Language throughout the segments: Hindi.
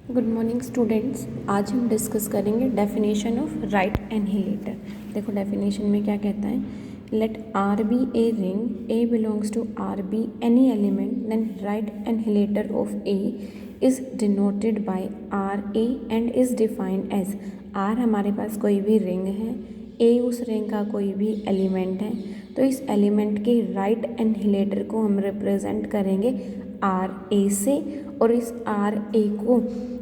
Good morning students. आज हम डिस्कस करेंगे डेफिनेशन ऑफ राइट एनहिलेटर। देखो डेफिनेशन में क्या कहता है, let R be a ring, a belongs to R be any element, then right annihilator of a is denoted by R a and is defined as. R हमारे पास कोई भी रिंग है, ए उस रिंग का कोई भी एलिमेंट है, तो इस एलिमेंट के राइट एनहिलेटर को हम रिप्रेजेंट करेंगे आर ए से, और इस आर ए को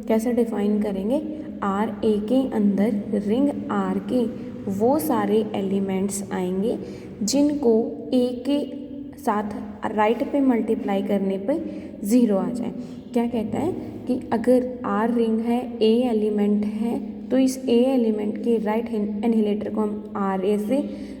कैसे डिफाइन करेंगे, आर ए के अंदर रिंग आर के वो सारे एलिमेंट्स आएंगे जिनको ए के साथ राइट पे मल्टीप्लाई करने पे ज़ीरो आ जाए। क्या कहता है कि अगर आर रिंग है, ए एलिमेंट है, तो इस ए एलिमेंट के राइट एनहिलेटर को हम आर ए से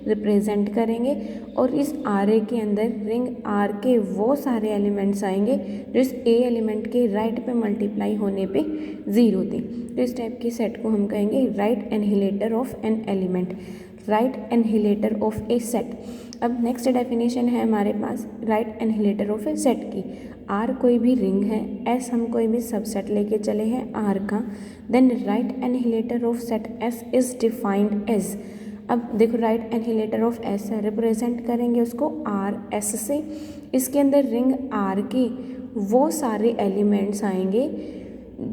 रिप्रेजेंट करेंगे, और इस आर ए के अंदर रिंग आर के वो सारे एलिमेंट्स आएंगे जो इस ए एलिमेंट के राइट पे मल्टीप्लाई होने पे ज़ीरो थे। तो इस टाइप की सेट को हम कहेंगे right annihilator of an element, right annihilator of a set. अब नेक्स्ट डेफिनेशन है हमारे पास right annihilator of a set की। आर कोई भी रिंग है, एस हम कोई भी सबसेट लेके चले हैं आर का, then right annihilator of set S is defined as. अब देखो राइट एनहिलेटर ऑफ एस है, रिप्रेजेंट करेंगे उसको आर एस से। इसके अंदर रिंग आर के वो सारे एलिमेंट्स आएंगे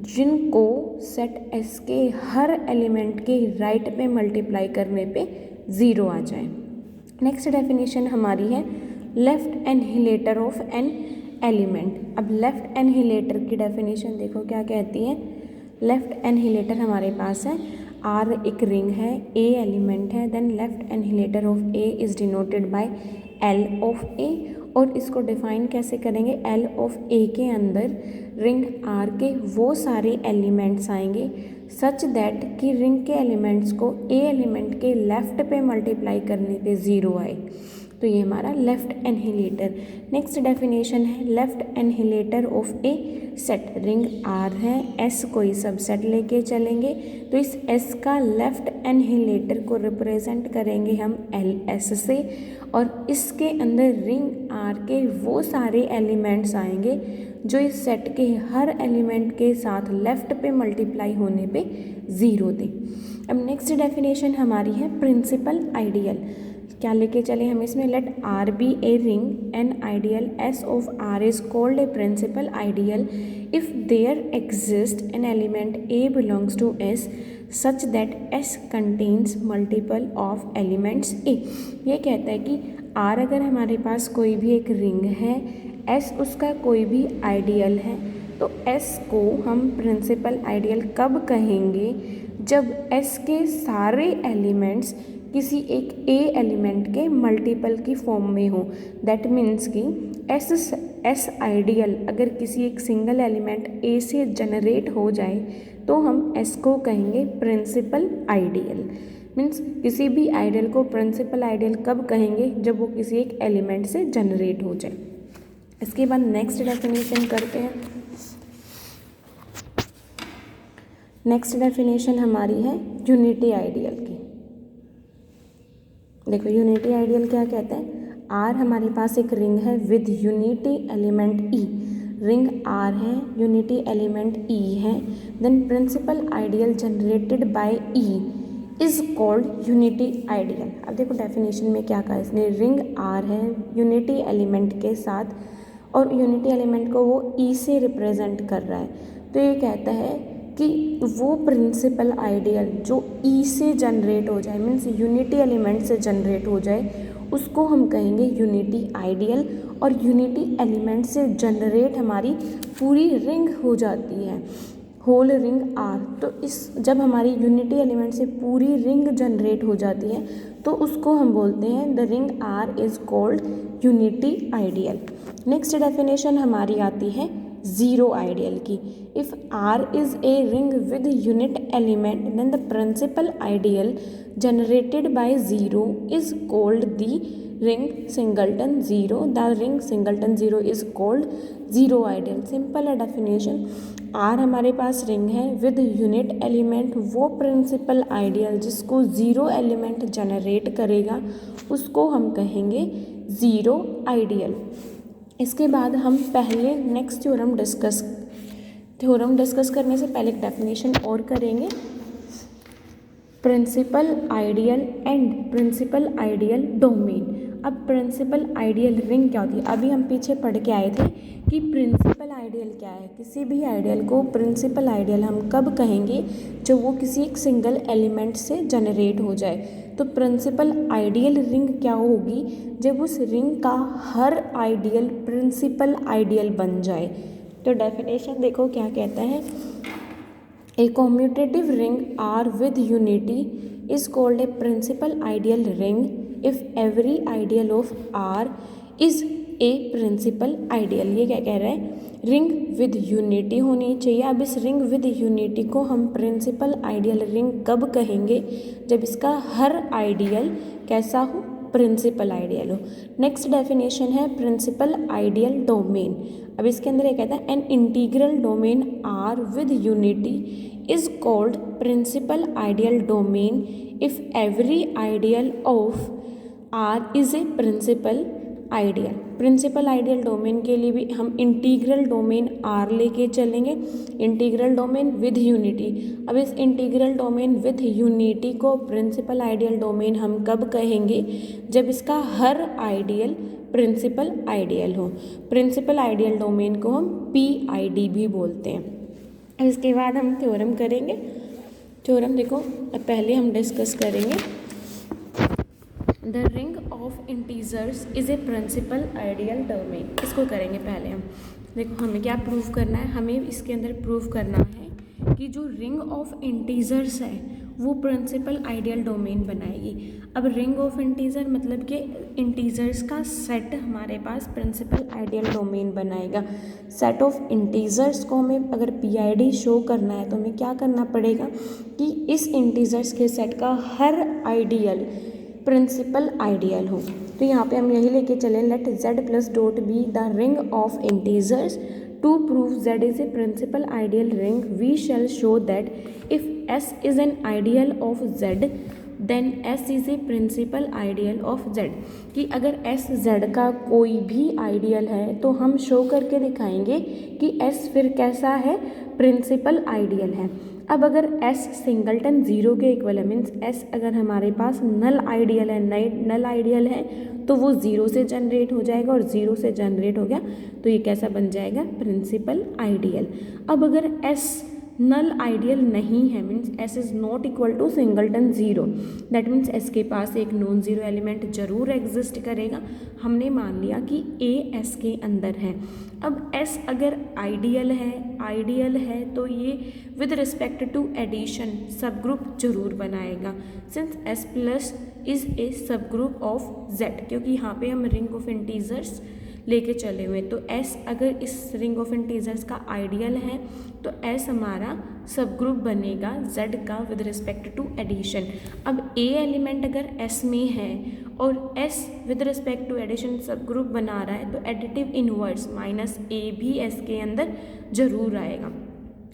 जिनको सेट एस के हर एलिमेंट के राइट पे मल्टीप्लाई करने पे ज़ीरो आ जाए। नेक्स्ट डेफिनेशन हमारी है left annihilator of an element. अब लेफ्ट एनहिलेटर की डेफिनेशन देखो क्या कहती है। लेफ्ट एनहिलेटर हमारे पास है, आर एक रिंग है, ए एलिमेंट है, then left annihilator of a is denoted by L of a, और इसको डिफाइन कैसे करेंगे, एल ऑफ ए के अंदर रिंग आर के वो सारे एलिमेंट्स आएंगे सच दैट कि रिंग के एलिमेंट्स को ए एलिमेंट के लेफ़्ट पे मल्टीप्लाई करने पे ज़ीरो आए। तो ये हमारा लेफ़्ट एनहिलेटर। नेक्स्ट डेफिनेशन है left annihilator of a set. Ring R है, एस कोई सबसेट लेके चलेंगे, तो इस एस का लेफ़्ट एनहिलेटर को रिप्रेजेंट करेंगे हम एल एस से, और इसके अंदर रिंग आर के वो सारे एलिमेंट्स आएंगे जो इस सेट के हर एलिमेंट के साथ लेफ़्ट पे मल्टीप्लाई होने पे ज़ीरो दें। अब नेक्स्ट डेफिनेशन हमारी है प्रिंसिपल आइडियल। क्या लेके चले हम इसमें, let R be a ring an ideal S of R is called a principal ideal if there exist an element a belongs to S such that S contains multiple of elements a. ये कहता है कि आर अगर हमारे पास कोई भी एक रिंग है, एस उसका कोई भी आइडियल है, तो एस को हम प्रिंसिपल आइडियल कब कहेंगे, जब एस के सारे एलिमेंट्स किसी एक ए एलिमेंट के मल्टीपल की फॉर्म में हो। दैट मीन्स कि एस आइडियल अगर किसी एक सिंगल एलिमेंट ए से जनरेट हो जाए तो हम एस को कहेंगे प्रिंसिपल आइडियल। मीन्स किसी भी आइडियल को प्रिंसिपल आइडियल कब कहेंगे, जब वो किसी एक एलिमेंट से जनरेट हो जाए। इसके बाद नेक्स्ट डेफिनेशन करते हैं। नेक्स्ट डेफिनेशन हमारी है यूनिटी आइडियल की। देखो यूनिटी आइडियल क्या कहते हैं, आर हमारे पास एक रिंग है with unity element E. Ring R है, यूनिटी एलिमेंट ई है, then principal ideal generated by E is called unity ideal. अब देखो डेफिनेशन में क्या कहा इसने, रिंग आर है यूनिटी एलिमेंट के साथ, और यूनिटी एलिमेंट को वो ई से रिप्रेजेंट कर रहा है, तो ये कहता है कि वो प्रिंसिपल आइडियल जो ई से जनरेट हो जाए, मीन्स यूनिटी एलिमेंट से जनरेट हो जाए, उसको हम कहेंगे यूनिटी आइडियल। और यूनिटी एलिमेंट से जनरेट हमारी पूरी रिंग हो जाती है, होल रिंग आर। तो इस जब हमारी यूनिटी एलिमेंट से पूरी रिंग जनरेट हो जाती है तो उसको हम बोलते हैं the ring R is called unity ideal. Next definition हमारी आती है ज़ीरो आइडियल की। If R is a ring with unit element then the principal ideal generated by zero is called the ring singleton zero. The ring singleton zero is called zero ideal. Simple है डेफिनेशन, आर हमारे पास रिंग है विद यूनिट एलिमेंट, वो प्रिंसिपल आइडियल जिसको ज़ीरो एलिमेंट जनरेट करेगा उसको हम कहेंगे ज़ीरो आइडियल। इसके बाद हम पहले next theorem discuss theorem discuss करने से पहले एक डेफिनेशन और करेंगे। Principal ideal and principal ideal domain. अब प्रिंसिपल आइडियल रिंग क्या होती है? अभी हम पीछे पढ़ के आए थे कि प्रिंसिपल आइडियल क्या है। किसी भी आइडियल को प्रिंसिपल आइडियल हम कब कहेंगे? जब वो किसी एक सिंगल एलिमेंट से जनरेट हो जाए। तो प्रिंसिपल आइडियल रिंग क्या होगी? जब उस रिंग का हर आइडियल प्रिंसिपल आइडियल बन जाए। तो डेफिनेशन देखो क्या कहता है। A commutative ring R with unity is called a principal ideal ring if every ideal of R is a principal ideal। ये क्या कह रहा है? रिंग विद यूनिटी होनी चाहिए। अब इस रिंग विद यूनिटी को हम प्रिंसिपल आइडियल रिंग कब कहेंगे? जब इसका हर आइडियल कैसा हो? प्रिंसिपल आइडियल हो। नेक्स्ट डेफिनेशन है प्रिंसिपल आइडियल डोमेन। अब इसके अंदर ये कहता है an integral domain R with unity is called principal ideal domain if every ideal of R is a principal ideal. Principal ideal domain के लिए भी हम इंटीग्रल डोमेन आर लेके चलेंगे, इंटीग्रल डोमेन विद यूनिटी। अब इस इंटीग्रल डोमेन विद यूनिटी को प्रिंसिपल आइडियल डोमेन हम कब कहेंगे? जब इसका हर आइडियल प्रिंसिपल आइडियल हो। प्रिंसिपल आइडियल डोमेन को हम PID भी बोलते हैं। इसके बाद हम थ्योरम करेंगे। थ्योरम देखो पहले हम डिस्कस करेंगे the ring of integers is a principal ideal domain. इसको करेंगे पहले हम। देखो हमें क्या प्रूव करना है? हमें इसके अंदर प्रूव करना है कि जो रिंग ऑफ इंटीजर्स है वो प्रिंसिपल आइडियल डोमेन बनाएगी। अब रिंग ऑफ इंटीजर मतलब कि इंटीजर्स का सेट हमारे पास प्रिंसिपल आइडियल डोमेन बनाएगा। सेट ऑफ इंटीजर्स को हमें अगर PID शो करना है तो हमें क्या करना पड़ेगा कि इस इंटीजर्स के सेट का हर आइडियल प्रिंसिपल आइडियल हो। तो यहाँ पे हम यही लेके चलें let Z plus dot be the ring of integers. To prove Z is a principal ideal ring, we shall show that if S is an ideal of Z, then S is a principal ideal of Z। कि अगर S Z का कोई भी आइडियल है तो हम शो करके दिखाएंगे कि S फिर कैसा है? प्रिंसिपल आइडियल है। अब अगर S सिंगलटन 0 के इक्वल है, मीन्स S अगर हमारे पास नल आइडियल है, नल आइडियल है तो वो 0 से जनरेट हो जाएगा और 0 से जनरेट हो गया तो ये कैसा बन जाएगा? Principal ideal. अब अगर S नल आइडियल नहीं है, means S is not equal to singleton 0, that means S के पास एक नॉन ज़ीरो एलिमेंट जरूर एग्जिस्ट करेगा। हमने मान लिया कि A S के अंदर है। अब S अगर आइडियल है तो ये विद रिस्पेक्ट टू एडिशन सब ग्रुप जरूर बनाएगा, since S plus is a सब ग्रुप ऑफ Z, क्योंकि यहाँ पे हम रिंग ऑफ इंटीजर्स लेके चले हुए। तो S अगर इस रिंग ऑफ इंटीजर्स का आइडियल है तो S हमारा सब ग्रुप बनेगा Z का विद रिस्पेक्ट टू एडिशन। अब A एलिमेंट अगर S में है और S with respect to addition subgroup बना रहा है तो एडिटिव इनवर्स -A भी S के अंदर जरूर आएगा,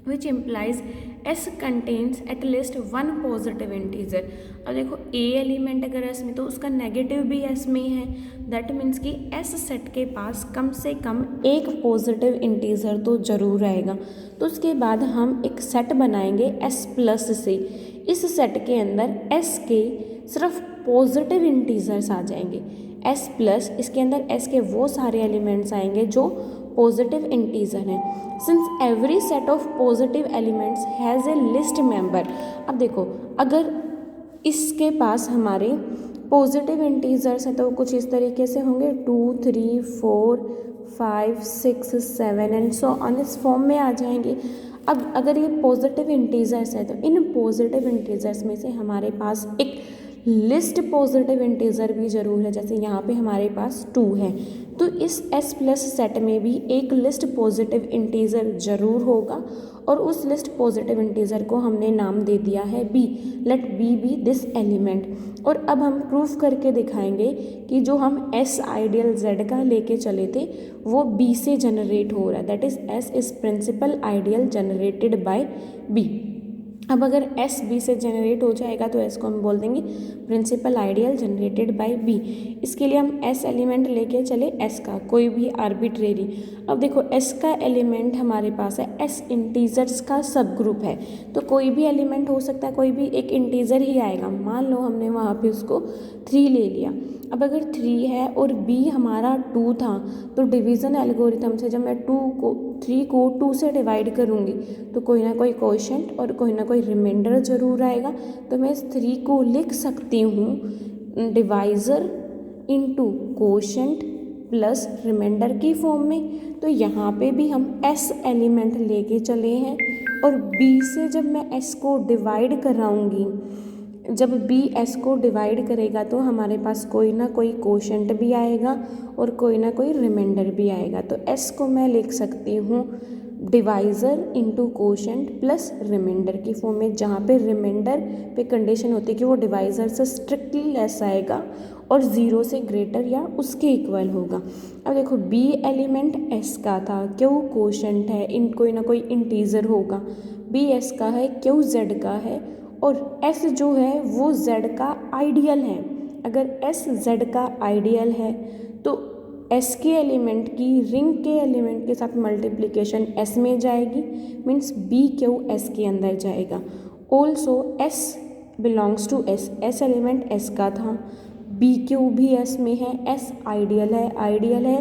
which implies S contains at least one positive integer. अब देखो A एलिमेंट अगर S में तो उसका नेगेटिव भी S में है, दैट मीन्स कि S सेट के पास कम से कम एक पॉजिटिव इंटीजर तो जरूर आएगा। तो उसके बाद हम एक सेट बनाएंगे S प्लस से। इस सेट के अंदर S के सिर्फ पॉजिटिव इंटीजर्स आ जाएंगे। S प्लस इसके अंदर S के वो सारे एलिमेंट्स आएंगे जो पॉजिटिव इंटीजर हैं। Since every set of positive elements has a list member. अब देखो अगर इसके पास हमारे पॉजिटिव इंटीजर्स हैं तो कुछ इस तरीके से होंगे 2 3 4 5 6 7 एंड सो ऑन, इस फॉर्म में आ जाएंगे। अब अगर ये पॉजिटिव इंटीजर्स है तो इन पॉजिटिव इंटीजर्स में से हमारे पास एक लिस्ट पॉजिटिव इंटीजर भी ज़रूर है, जैसे यहाँ पे हमारे पास 2 है तो इस S प्लस सेट में भी एक लिस्ट पॉजिटिव इंटीजर ज़रूर होगा और उस लिस्ट पॉजिटिव इंटीजर को हमने नाम दे दिया है B। Let B be this element. और अब हम प्रूफ करके दिखाएंगे कि जो हम S आइडियल Z का लेके चले थे वो B से जनरेट हो रहा है, that is S is principal ideal generated by B। अब अगर एस बी से जनरेट हो जाएगा तो एस को हम बोल देंगे principal ideal generated by B. इसके लिए हम एस एलिमेंट लेके चले एस का, कोई भी आर्बिट्रेरी। अब देखो एस का एलिमेंट हमारे पास है, एस इंटीजर्स का सब ग्रुप है, तो कोई भी एलिमेंट हो सकता है, कोई भी एक इंटीजर ही आएगा। मान लो हमने वहाँ पे उसको 3 ले लिया। अब अगर 3 है और b हमारा 2 था, तो डिवीज़न एल्गोरिथम से जब मैं 3 को 2 से डिवाइड करूँगी तो कोई ना कोई क्वोशंट और कोई ना कोई रिमाइंडर ज़रूर आएगा। तो मैं इस 3 को लिख सकती हूँ divisor into quotient plus remainder की फॉर्म में। तो यहाँ पे भी हम s एलिमेंट लेके चले हैं और b से जब मैं s को डिवाइड कराऊँगी, जब b s को डिवाइड करेगा तो हमारे पास कोई ना कोई क्वोशंट भी आएगा और कोई ना कोई रिमाइंडर भी आएगा। तो s को मैं लिख सकती हूँ divisor into quotient plus remainder की फॉर्म में, जहाँ पे रिमाइंडर पे कंडीशन होती है कि वो डिवाइज़र से स्ट्रिक्टली लेस आएगा और 0 से ग्रेटर या उसके इक्वल होगा। अब देखो b एलिमेंट s का था, q क्वोशंट है, इन कोई ना कोई इंटीजर होगा, b s का है, q z का है और s जो है वो z का आइडियल है। अगर s z का आइडियल है तो s के एलिमेंट की रिंग के एलिमेंट के साथ मल्टीप्लिकेशन s में जाएगी, मीन्स b q s के अंदर जाएगा। Also s belongs to s, s element s का था, b q भी s में है, s आइडियल है।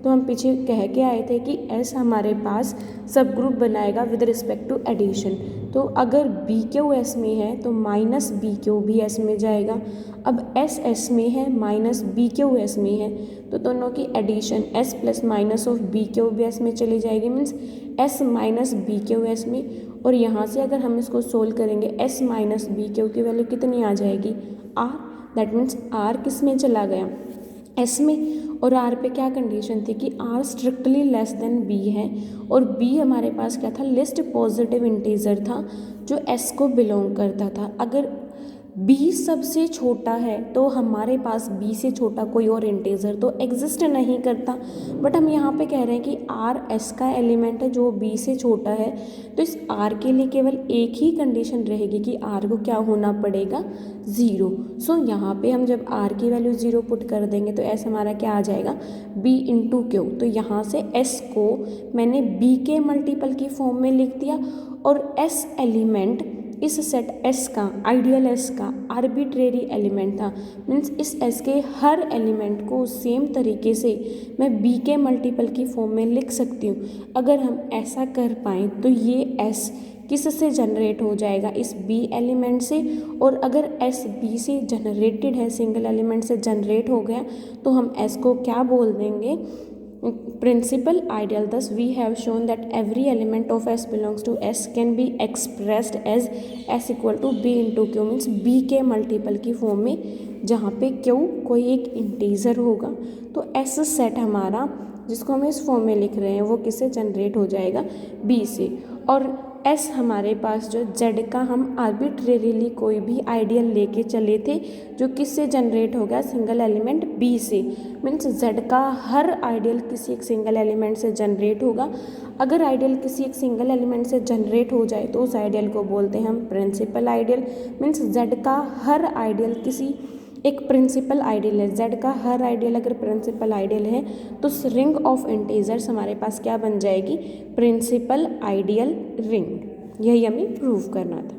तो हम पीछे कह के आए थे कि s हमारे पास सब ग्रुप बनाएगा विद रिस्पेक्ट टू एडिशन। तो अगर बी क्यू एस में है तो माइनस बी क्यू भी एस में जाएगा। अब एस एस में है, माइनस बी क्यू एस में है, तो दोनों की addition S plus minus of B Q भी एस में चली जाएगी, means S minus B Q S में। और यहाँ से अगर हम इसको सोल्व करेंगे एस माइनस बी क्यू की वैल्यू कितनी आ जाएगी, आर। दैट मीन्स आर किस में चला गया, एस में। और आर पे क्या कंडीशन थी कि R strictly less than B है और बी हमारे पास क्या था, लिस्ट पॉजिटिव इंटीजर था जो एस को बिलोंग करता था। अगर बी सबसे छोटा है तो हमारे पास बी से छोटा कोई और इंटीजर तो एग्जिस्ट नहीं करता, बट हम यहाँ पे कह रहे हैं कि आर एस का एलिमेंट है जो बी से छोटा है। तो इस आर के लिए केवल एक ही कंडीशन रहेगी कि आर को क्या होना पड़ेगा, 0। सो यहाँ पे हम जब आर की वैल्यू 0 पुट कर देंगे तो एस हमारा क्या आ जाएगा, बी इंटू क्यू। तो यहाँ से एस को मैंने बी के मल्टीपल की फॉर्म में लिख दिया और एस एलिमेंट इस सेट S का, आइडियल S का आर्बिट्रेरी एलिमेंट था, मीन्स इस S के हर एलिमेंट को सेम तरीके से मैं B के मल्टीपल की फॉर्म में लिख सकती हूँ। अगर हम ऐसा कर पाएँ तो ये S किस से जनरेट हो जाएगा, इस B एलिमेंट से। और अगर S B से जनरेटेड है, सिंगल एलिमेंट से जनरेट हो गया, तो हम S को क्या बोल देंगे, principal ideal. Thus we have shown that every element of S belongs to S can be expressed as S equal to B into Q, means B के मल्टीपल की फॉर्म में, जहाँ पे Q कोई एक इंटीजर होगा। तो S सेट हमारा जिसको हम इस फॉर्म में लिख रहे हैं वो किससे जनरेट हो जाएगा, B से। और S हमारे पास जो Z का हम आर्बिट्रेरीली कोई भी आइडियल लेके चले थे जो किससे जनरेट होगा, सिंगल एलिमेंट B से, मीन्स Z का हर आइडियल किसी एक सिंगल एलिमेंट से जनरेट होगा। अगर आइडियल किसी एक सिंगल एलिमेंट से जनरेट हो जाए तो उस आइडियल को बोलते हैं हम प्रिंसिपल आइडियल, मीन्स Z का हर आइडियल किसी एक प्रिंसिपल आइडियल है, Z का हर आइडियल अगर प्रिंसिपल आइडियल है तो रिंग ऑफ इंटीजर्स हमारे पास क्या बन जाएगी, प्रिंसिपल आइडियल रिंग। यही हमें प्रूव करना था।